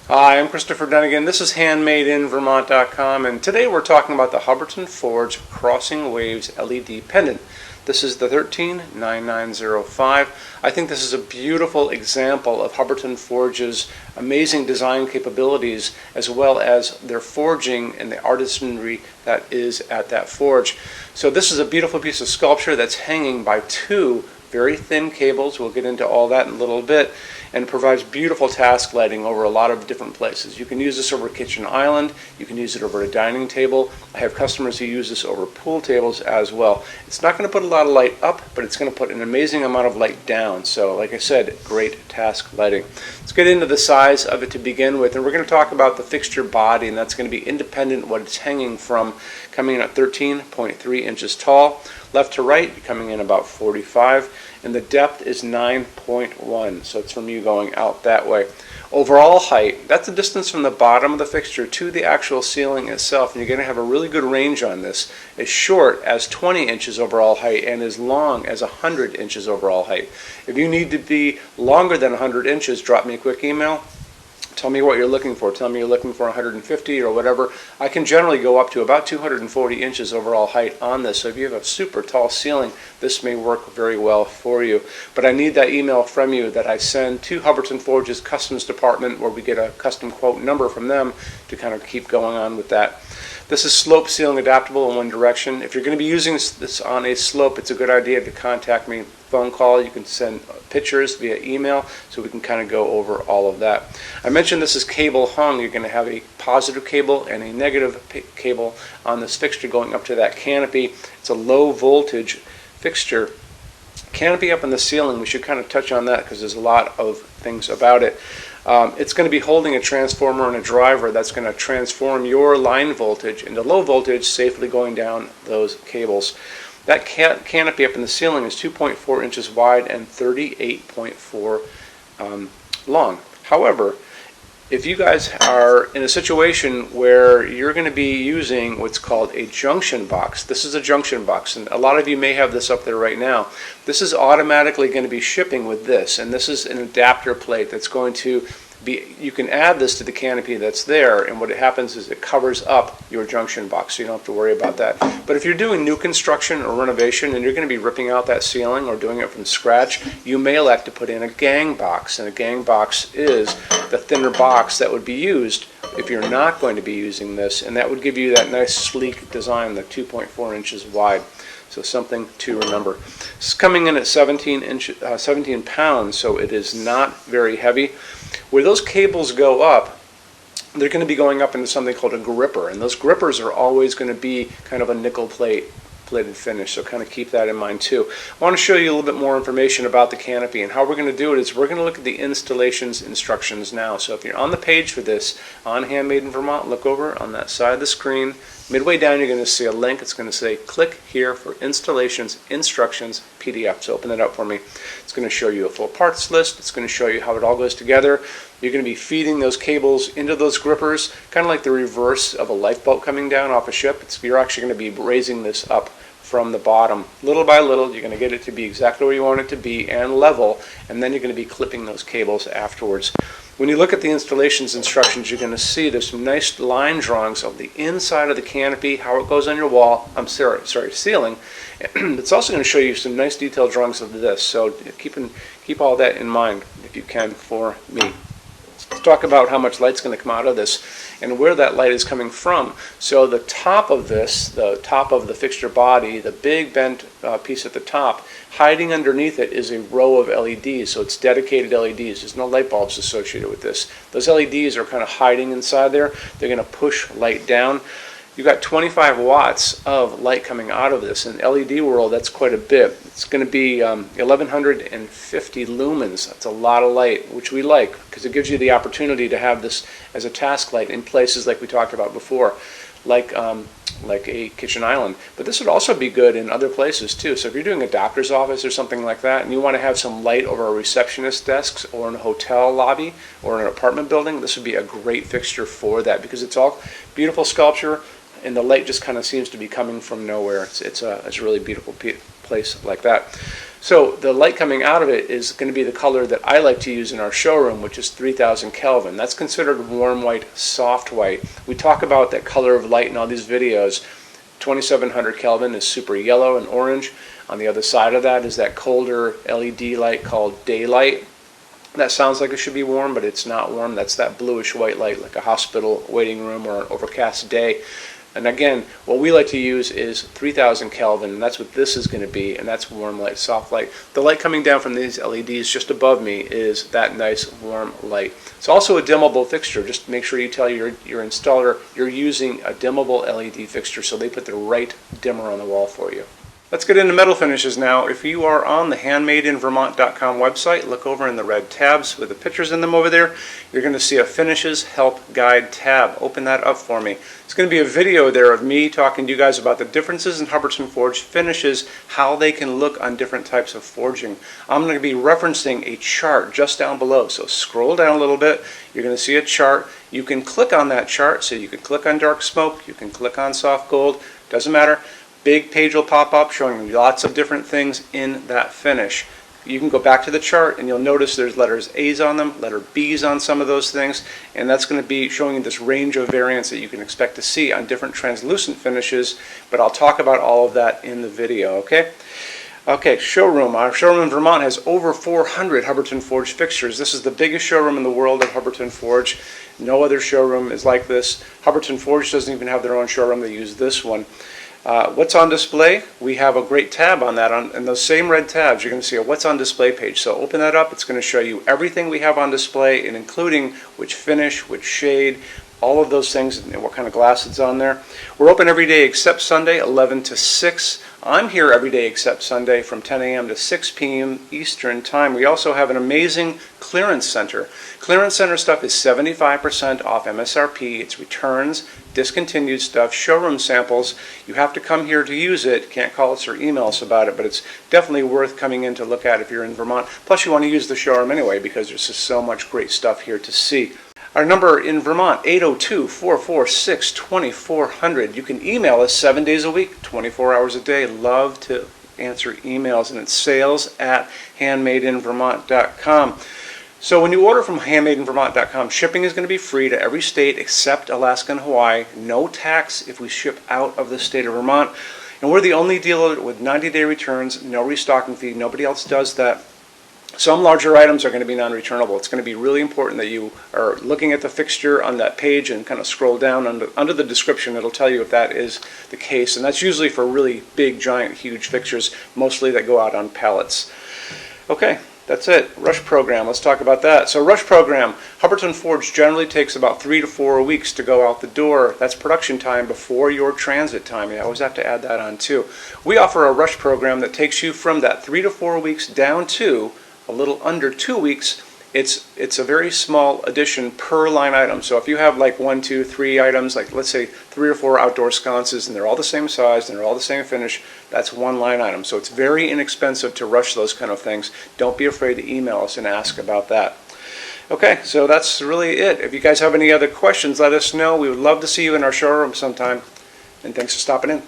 Hi, I'm Christopher Dunnigan. This is HandmadeInVermont.com, and today we're talking about the Hubbardton Forge Crossing Waves LED pendant. This is the 139905. I think this is a beautiful example of Hubbardton Forge's amazing design capabilities, as well as their forging and the artisanry that is at that forge. So this is a beautiful piece of sculpture that's hanging by two very thin cables. We'll get into all that in a little bit, and it provides beautiful task lighting over a lot of different places. You can use this over a kitchen island, you can use it over a dining table. I have customers who use this over pool tables as well. It's not going to put a lot of light up, but it's going to put an amazing amount of light down. So like I said, great task lighting. Let's get into the size of it to begin with, and we're going to talk about the fixture body, and that's going to be independent what it's hanging from, coming in at 13.3 inches tall. Left to right, coming in about 45, and the depth is 9.1, so it's from you going out that way. Overall height, that's the distance from the bottom of the fixture to the actual ceiling itself, and you're going to have a really good range on this, as short as 20 inches overall height and as long as 100 inches overall height. If you need to be longer than 100 inches, drop me a quick email. Tell me what you're looking for. Tell me you're looking for 150 or whatever. I can generally go up to about 240 inches overall height on this. So if you have a super tall ceiling, this may work very well for you. But I need that email from you that I send to Hubbardton Forge's customs department, where we get a custom quote number from them to kind of keep going on with that. This is slope ceiling adaptable in one direction. If you're going to be using this on a slope, it's a good idea to contact me. Phone call, you can send pictures via email, so we can kind of go over all of that. I mentioned this is cable hung. You're going to have a positive cable and a negative cable on this fixture going up to that canopy. It's a low voltage fixture. Canopy up in the ceiling, we should kind of touch on that because there's a lot of things about it. It's going to be holding a transformer and a driver that's going to transform your line voltage into low voltage, safely going down those cables. That canopy up in the ceiling is 2.4 inches wide and 38.4 long. However, if you guys are in a situation where you're going to be using what's called a junction box, this is a junction box, and a lot of you may have this up there right now. This is automatically going to be shipping with this, and this is an adapter plate that's going to be, you can add this to the canopy that's there, and what happens is it covers up your junction box, so you don't have to worry about that. But if you're doing new construction or renovation and you're going to be ripping out that ceiling or doing it from scratch, you may elect to put in a gang box, and a gang box is the thinner box that would be used if you're not going to be using this, and that would give you that nice sleek design, the 2.4 inches wide. So something to remember. It's coming in at 17 pounds, so it is not very heavy. Where those cables go up, they're going to be going up into something called a gripper, and those grippers are always going to be kind of a nickel plated finish, so kind of keep that in mind too. I want to show you a little bit more information about the canopy, and how we're going to do it is we're going to look at the installations instructions now. So if you're on the page for this on Handmade in Vermont, look over on that side of the screen. Midway down, you're going to see a link. It's going to say click here for installations instructions PDF. So open that up for me. It's going to show you a full parts list. It's going to show you how it all goes together. You're going to be feeding those cables into those grippers, kind of like the reverse of a lifeboat coming down off a ship. You're actually going to be raising this up from the bottom. Little by little, you're going to get it to be exactly where you want it to be and level, and then you're going to be clipping those cables afterwards. When you look at the installations instructions, you're going to see there's some nice line drawings of the inside of the canopy, how it goes on your wall, ceiling. It's also going to show you some nice detailed drawings of this, so keep all that in mind if you can for me. Let's talk about how much light's going to come out of this and where that light is coming from. So the top of this, the top of the fixture body, the big bent piece at the top, hiding underneath it is a row of LEDs, so it's dedicated LEDs. There's no light bulbs associated with this. Those LEDs are kind of hiding inside there. They're going to push light down. You've got 25 watts of light coming out of this. In LED world, that's quite a bit. It's going to be 1150 lumens. That's a lot of light, which we like because it gives you the opportunity to have this as a task light in places like we talked about before, like a kitchen island. But this would also be good in other places too. So if you're doing a doctor's office or something like that, and you want to have some light over a receptionist desk or in a hotel lobby or in an apartment building, this would be a great fixture for that because it's all beautiful sculpture, and the light just kind of seems to be coming from nowhere. It's a really beautiful place like that. So the light coming out of it is going to be the color that I like to use in our showroom, which is 3000 Kelvin. That's considered warm white, soft white. We talk about that color of light in all these videos. 2700 Kelvin is super yellow and orange. On the other side of that is that colder LED light called daylight. That sounds like it should be warm, but it's not warm. That's that bluish white light, like a hospital waiting room or an overcast day. And again, what we like to use is 3000 Kelvin, and that's what this is going to be, and that's warm light, soft light. The light coming down from these LEDs just above me is that nice warm light. It's also a dimmable fixture. Just make sure you tell your installer you're using a dimmable LED fixture so they put the right dimmer on the wall for you. Let's get into metal finishes now. If you are on the HandmadeInVermont.com website, look over in the red tabs with the pictures in them over there. You're going to see a Finishes Help Guide tab. Open that up for me. It's going to be a video there of me talking to you guys about the differences in Hubbardton Forge finishes, how they can look on different types of forging. I'm going to be referencing a chart just down below. So scroll down a little bit. You're going to see a chart. You can click on that chart. So you can click on dark smoke. You can click on soft gold. Doesn't matter. Big page will pop up showing you lots of different things in that finish. You can go back to the chart and you'll notice there's letters A's on them, letter B's on some of those things, and that's going to be showing you this range of variants that you can expect to see on different translucent finishes, but I'll talk about all of that in the video, okay? Okay, showroom. Our showroom in Vermont has over 400 Hubbardton Forge fixtures. This is the biggest showroom in the world of Hubbardton Forge. No other showroom is like this. Hubbardton Forge doesn't even have their own showroom. They use this one. What's on display? We have a great tab on that. And those same red tabs, you're going to see a what's on display page. So open that up. It's going to show you everything we have on display, and including which finish, which shade, all of those things, and what kind of glass it's on there. We're open every day except Sunday, 11 to 6. I'm here every day except Sunday from 10 a.m. to 6 p.m. Eastern Time. We also have an amazing clearance center. Clearance center stuff is 75% off MSRP. It's returns, discontinued stuff, showroom samples. You have to come here to use it. Can't call us or email us about it, but it's definitely worth coming in to look at if you're in Vermont. Plus you want to use the showroom anyway because there's just so much great stuff here to see. Our number in Vermont, 802-446-2400. You can email us 7 days a week, 24 hours a day. Love to answer emails, and it's sales@HandmadeInVermont.com. So when you order from HandmadeInVermont.com, shipping is going to be free to every state except Alaska and Hawaii. No tax if we ship out of the state of Vermont. And we're the only dealer with 90-day returns, no restocking fee. Nobody else does that. Some larger items are going to be non-returnable. It's going to be really important that you are looking at the fixture on that page and kind of scroll down under the description. It'll tell you if that is the case. And that's usually for really big, giant, huge fixtures, mostly that go out on pallets. Okay, that's it. Rush program. Let's talk about that. So rush program, Hubbardton Forge generally takes about 3 to 4 weeks to go out the door. That's production time before your transit time. You always have to add that on too. We offer a rush program that takes you from that 3 to 4 weeks down to a little under 2 weeks. It's a very small addition per line item. So if you have like 1, 2, 3 items, like let's say 3 or 4 outdoor sconces, and they're all the same size and they're all the same finish, that's one line item. So it's very inexpensive to rush those kind of things. Don't be afraid to email us and ask about that. Okay, so that's really it. If you guys have any other questions, let us know. We would love to see you in our showroom sometime. And thanks for stopping in.